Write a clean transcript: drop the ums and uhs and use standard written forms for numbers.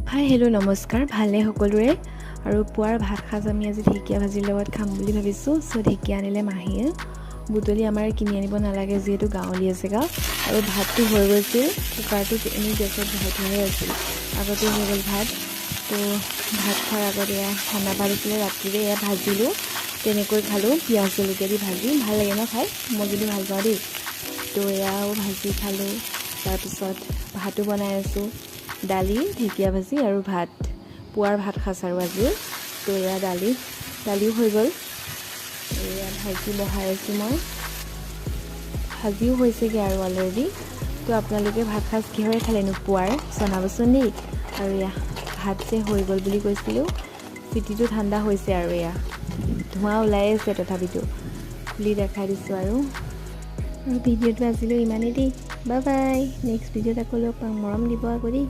hi hello' নমস্কাৰ ভালে সকলোৰে আৰু পুৱাৰ ভাত খাজ আমি আজি ঢেকীয়া ভাজিৰ লগত খাম বুলি ভাবিছোঁ চ' ঢেকীয়া আনিলে মাহীয়ে বুটলি আমাৰ কিনি আনিব নালাগে যিহেতু গাঁৱলীয়া জেগা আৰু ভাতটো হৈ গৈছিল কুকাৰটো এনেই গেছত বহাই থোৱাহে আছিল আগতে হৈ গ'ল ভাত তো ভাত খোৱাৰ আগত এয়া ঠাণ্ডা ভাত আছিলে ৰাতিৰে এয়া ভাজিলোঁ তেনেকৈ খালোঁ পিঁয়াজ জলকীয়া দি ভাজি ভাল লাগে ন খাই মই কিন্তু ভাল পাওঁ দেই তো এয়াও ভাজি খালোঁ তাৰপিছত ভাতো বনাই আছোঁ দালি ঢেকীয়া ভাজি আৰু ভাত পুৱাৰ ভাত খাজ আৰু আজি তো এয়া দালিও হৈ গ'ল এয়া ভাজি বহাই আছোঁ মই ভাজিও হৈছেগৈ আৰু অলৰেডি তো আপোনালোকে ভাত সাজ কিহৰে খালেনো পুৱাৰ জনাবচোন দেই আৰু এয়া ভাত যে হৈ গ'ল বুলি কৈছিলোঁ চিটিটো ঠাণ্ডা হৈছে আৰু এয়া ধোঁৱা ওলাই আছে তথাপিতো খুলি দেখাই দিছোঁ আৰু ভিডিঅ'টো আজিলৈ ইমানেই দেই বাই বাই নেক্সট ভিডিঅ'ত আকৌ লগ পাম মৰম দিব আকৌ দেই